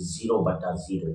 0/0।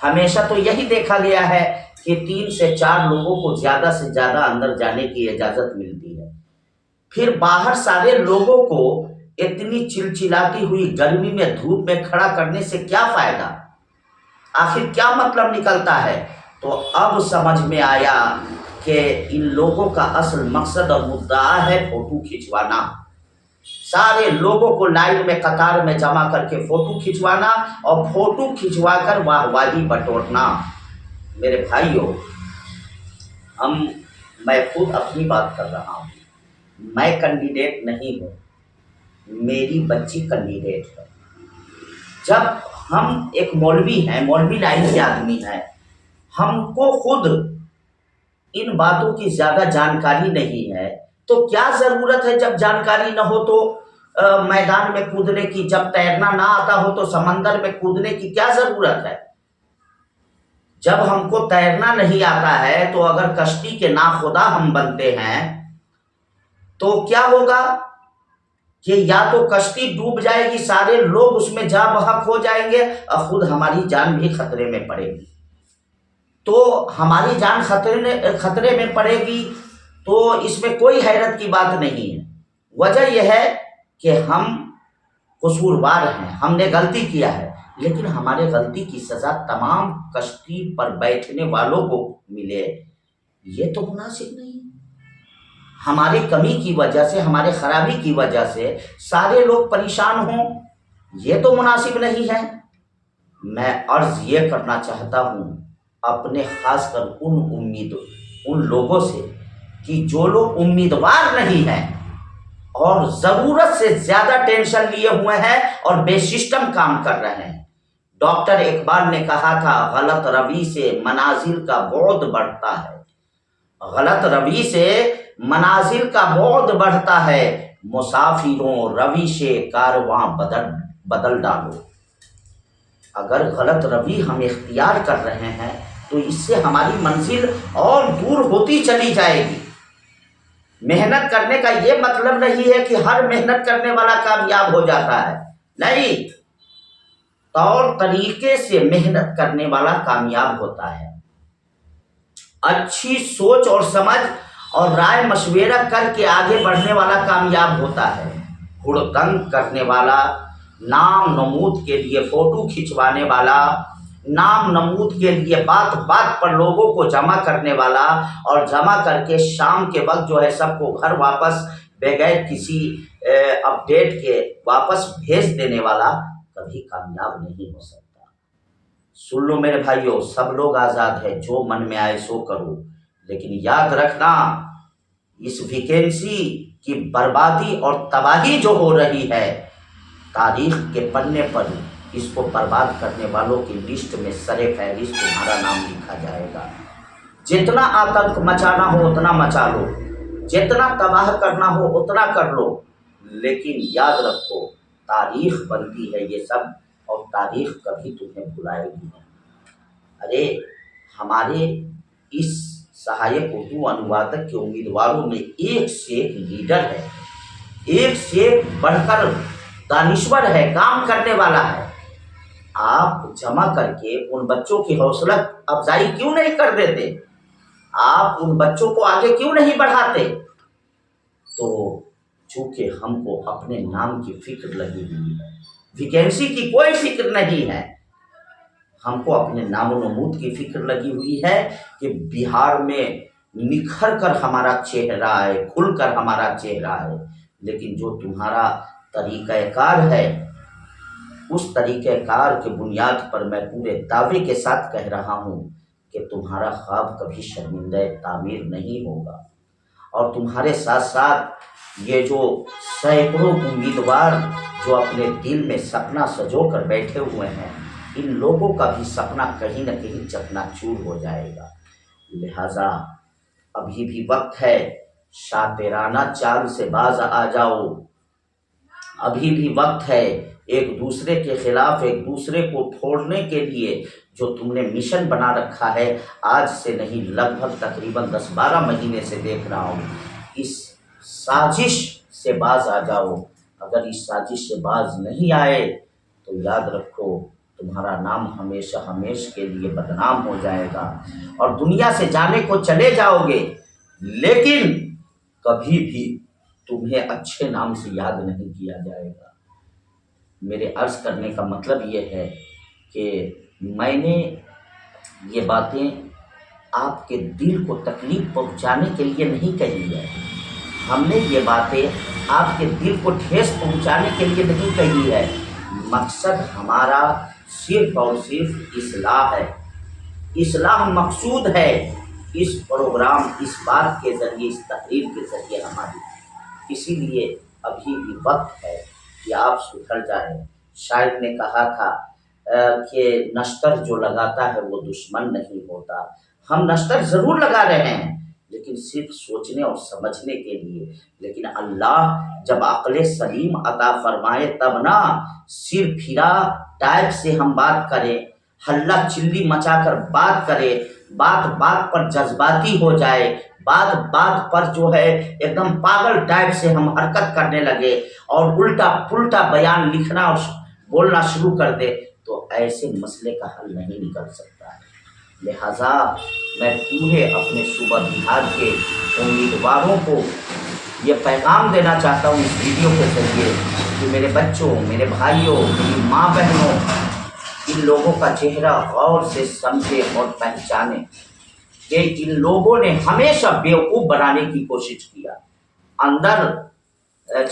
ہمیشہ تو یہی دیکھا گیا ہے کہ 3 سے 4 لوگوں کو زیادہ سے زیادہ اندر جانے کی اجازت ملتی ہے۔ پھر باہر سارے لوگوں کو اتنی چلچلاتی ہوئی گرمی میں دھوپ میں کھڑا کرنے سے کیا فائدہ؟ آخر کیا مطلب نکلتا ہے؟ تو اب سمجھ میں آیا کہ ان لوگوں کا اصل مقصد اور مدعا ہے فوٹو کھنچوانا، سارے لوگوں کو لائن میں قطار میں جمع کر کے فوٹو کھنچوانا اور فوٹو کھنچوا کر واہ واہی بٹورنا۔ میرے بھائیوں، میں خود اپنی بات کر رہا ہوں، میں کینڈیڈیٹ نہیں ہوں، میری بچی کینڈیڈیٹ ہے۔ جب ہم ایک مولوی ہیں، مولوی لائن کے آدمی ہیں، ہم کو خود ان باتوں کی زیادہ جانکاری نہیں ہے، تو کیا ضرورت ہے جب جانکاری نہ ہو تو میدان میں کودنے کی، جب تیرنا نہ آتا ہو تو سمندر میں کودنے کی کیا ضرورت ہے؟ جب ہم کو تیرنا نہیں آتا ہے تو اگر کشتی کے ناخدا ہم بنتے ہیں تو کیا ہوگا کہ یا تو کشتی ڈوب جائے گی، سارے لوگ اس میں جاں بحق ہو جائیں گے اور خود ہماری جان بھی خطرے میں پڑے گی۔ تو ہماری جان خطرے میں پڑے گی تو اس میں کوئی حیرت کی بات نہیں ہے۔ وجہ یہ ہے کہ ہم قصوروار ہیں، ہم نے غلطی کیا ہے، لیکن ہمارے غلطی کی سزا تمام کشتی پر بیٹھنے والوں کو ملے، یہ تو مناسب نہیں۔ ہماری کمی کی وجہ سے، ہمارے خرابی کی وجہ سے سارے لوگ پریشان ہوں، یہ تو مناسب نہیں ہے۔ میں عرض یہ کرنا چاہتا ہوں اپنے خاص کر ان لوگوں سے کہ جو لوگ امیدوار نہیں ہیں اور ضرورت سے زیادہ ٹینشن لیے ہوئے ہیں اور بے سسٹم کام کر رہے ہیں۔ ڈاکٹر اقبال نے کہا تھا غلط روی سے منازل کا بعد بڑھتا ہے، غلط روی سے منازل کا بعد بڑھتا ہے، مسافروں روش کارواں بدل ڈالو۔ اگر غلط روی ہم اختیار کر رہے ہیں تو اس سے ہماری منزل اور دور ہوتی چلی جائے گی۔ محنت کرنے کا یہ مطلب نہیں ہے کہ ہر محنت کرنے والا کامیاب ہو جاتا ہے، نہیں، طور طریقے سے محنت کرنے والا کامیاب ہوتا ہے۔ اچھی سوچ اور سمجھ اور رائے مشورہ کر کے آگے بڑھنے والا کامیاب ہوتا ہے۔ ہڑدنگ کرنے والا، نام نمود کے لیے فوٹو کھنچوانے والا، نام نمود کے لیے بات بات پر لوگوں کو جمع کرنے والا اور جمع کر کے شام کے وقت جو ہے سب کو گھر واپس بغیر کسی اپڈیٹ کے واپس بھیج دینے والا کبھی کامیاب نہیں ہو سکتا۔ سن لو میرے بھائیوں، سب لوگ آزاد ہے، جو من میں آئے سو کرو، لیکن یاد رکھنا اس ویکینسی کی بربادی اور تباہی جو ہو رہی ہے، تاریخ کے پنے پر اس کو برباد کرنے والوں کی لسٹ میں سر فہرست تمہارا نام لکھا جائے گا۔ جتنا آتنک مچانا ہو اتنا مچا لو، جتنا تباہ کرنا ہو اتنا کر لو، لیکن یاد رکھو تاریخ بنتی ہے یہ سب، اور تاریخ کبھی تمہیں بھلائے گی نہیں۔ ارے ہمارے اس سہایک اردو انوادک کے امیدواروں میں ایک سے ایک لیڈر ہے، ایک سے ایک بڑھ کر دانشور ہے، کام کرنے والا ہے۔ آپ جمع کر کے ان بچوں کی حوصلہ افزائی کیوں نہیں کر دیتے؟ آپ ان بچوں کو آگے کیوں نہیں بڑھاتے؟ تو چونکہ ہم کو اپنے نام کی فکر لگی ہوئی ہے، ویکینسی کی کوئی فکر نہیں ہے، ہم کو اپنے نام و نمود کی فکر لگی ہوئی ہے کہ بہار میں نکھر کر ہمارا چہرہ ہے، کھل کر ہمارا چہرہ ہے۔ لیکن جو تمہارا طریقہ کار ہے، اس طریقہ کار کے بنیاد پر میں پورے دعوے کے ساتھ کہہ رہا ہوں کہ تمہارا خواب کبھی شرمندہ تعمیر نہیں ہوگا، اور تمہارے ساتھ ساتھ یہ جو سینکڑوں امیدوار جو اپنے دل میں سپنا سجو کر بیٹھے ہوئے ہیں، ان لوگوں کا بھی سپنا کہیں نہ کہیں چکنا چور ہو جائے گا۔ لہذا ابھی بھی وقت ہے، شاطرانہ چال سے باز آ جاؤ، ابھی بھی وقت ہے، ایک دوسرے کے خلاف ایک دوسرے کو پھوڑنے کے لیے جو تم نے مشن بنا رکھا ہے، آج سے نہیں، لگ بھگ تقریباً 10-12 مہینے سے دیکھ رہا ہوں، اس سازش سے باز آ جاؤ۔ اگر اس سازش سے باز نہیں آئے تو یاد رکھو تمہارا نام ہمیشہ ہمیشہ کے لیے بدنام ہو جائے گا اور دنیا سے جانے کو چلے جاؤ گے، لیکن کبھی بھی تمہیں اچھے نام سے یاد نہیں کیا جائے گا۔ میرے عرض کرنے کا مطلب یہ ہے کہ میں نے یہ باتیں آپ کے دل کو تکلیف پہنچانے کے لیے نہیں کہی ہے، ہم نے یہ باتیں آپ کے دل کو ٹھیس پہنچانے کے لیے نہیں کہی ہے۔ مقصد ہمارا صرف اور صرف اصلاح ہے، اصلاح مقصود ہے اس پروگرام، اس بات کے ذریعے، اس تقریر کے ذریعے ہماری۔ اسی لیے ابھی بھی وقت ہے کہ آپ سدھر جائیں۔ شاعر نے کہا تھا کہ نشتر جو لگاتا ہے وہ دشمن نہیں ہوتا۔ ہم نشتر ضرور لگا رہے ہیں لیکن صرف سوچنے اور سمجھنے کے لیے، لیکن اللہ جب عقل سلیم عطا فرمائے تب نا، سر پھرا ٹائپ سے ہم بات کریں، ہلہ چلی مچا کر بات کرے، بات بات پر جذباتی ہو جائے، بات بات پر جو ہے ایک دم پاگل ٹائپ سے ہم حرکت کرنے لگے اور الٹا پلٹا بیان لکھنا اور بولنا شروع کر دے، تو ایسے مسئلے کا حل نہیں نکل سکتا ہے۔ لہٰذا میں پورے اپنے صوبہ بہار کے امیدواروں کو یہ پیغام دینا چاہتا ہوں اس ویڈیو کے ذریعے کہ میرے بچوں، میرے بھائیوں، میری ماں بہنوں، ان لوگوں کا چہرہ غور سے سمجھے اور پہچانے کہ ان لوگوں نے ہمیشہ بیوقوف بنانے کی کوشش کیا۔ اندر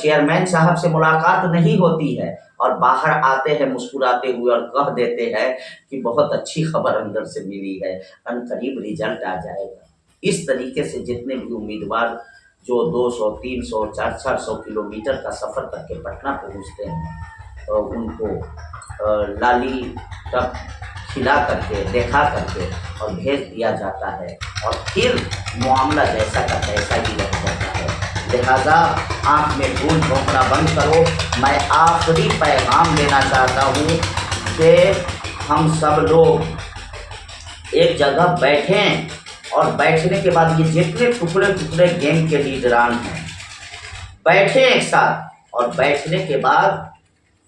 چیئرمین صاحب سے ملاقات نہیں ہوتی ہے اور باہر آتے ہیں مسکراتے ہوئے اور کہہ دیتے ہیں کہ بہت اچھی خبر اندر سے ملی ہے، ان قریب رزلٹ آ جائے گا۔ اس طریقے سے جتنے بھی امیدوار جو 200، 300، 400 کلومیٹر کا سفر کر کے پٹنہ پہنچتے ہیں، ان کو لالی ٹپ کھلا کر کے، دکھا کر کے اور بھیج دیا جاتا ہے، اور پھر معاملہ جیسا کا تیسا ہی رہ جاتا ہے۔ لہذا آنکھ میں دھول جھونکنا بند کرو۔ میں آخری پیغام دینا چاہتا ہوں کہ ہم سب لوگ ایک جگہ بیٹھیں اور بیٹھنے کے بعد یہ جتنے ٹکڑے ٹکڑے گیم کے لیڈران ہیں بیٹھیں ایک ساتھ، اور بیٹھنے کے بعد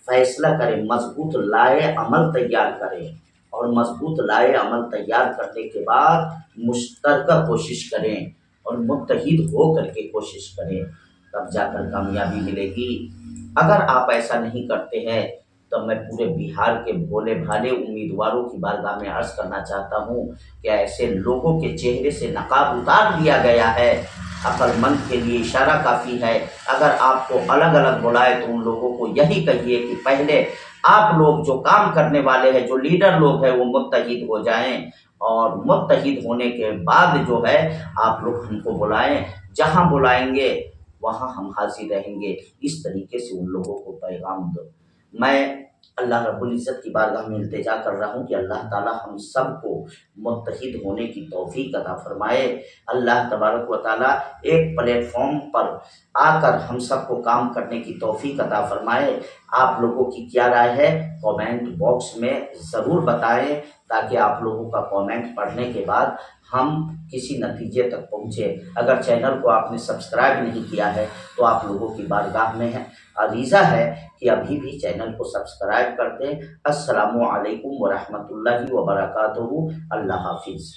فیصلہ کریں، مضبوط لائے عمل تیار کریں، اور مضبوط لائے عمل تیار کرنے کے بعد مشترکہ کوشش کریں اور متحد ہو کر کے کوشش کریں، تب جا کر کامیابی ملے گی۔ اگر آپ ایسا نہیں کرتے ہیں تو میں پورے بہار کے بھولے بھالے امیدواروں کی بارگاہ میں عرض کرنا چاہتا ہوں کہ ایسے لوگوں کے چہرے سے نقاب اتار دیا گیا ہے۔ عقل مند کے لیے اشارہ کافی ہے۔ اگر آپ کو الگ الگ بلائے تو ان لوگوں کو یہی کہیے کہ پہلے آپ لوگ جو کام کرنے والے ہیں، جو لیڈر لوگ ہیں، وہ متحد ہو جائیں، اور متحد ہونے کے بعد جو ہے آپ لوگ ہم کو بلائیں، جہاں بلائیں گے وہاں ہم حاضر رہیں گے۔ اس طریقے سے ان لوگوں کو پیغام دو۔ میں اللہ رب العزت کی بارگاہ میں التجا کر رہا ہوں کہ اللہ تعالی ہم سب کو متحد ہونے کی توفیق عطا فرمائے۔ اللہ تبارک و تعالی ایک پلیٹ فارم پر آ کر ہم سب کو کام کرنے کی توفیق عطا فرمائے۔ آپ لوگوں کی کیا رائے ہے کامنٹ باکس میں ضرور بتائیں، تاکہ آپ لوگوں کا کامنٹ پڑھنے کے بعد ہم کسی نتیجے تک پہنچے۔ اگر چینل کو آپ نے سبسکرائب نہیں کیا ہے تو آپ لوگوں کی بارگاہ میں ہے عریضہ ہے کہ ابھی بھی چینل کو سبسکرائب کر دیں۔ السلام علیکم ورحمۃ اللہ وبرکاتہ۔ اللہ حافظ۔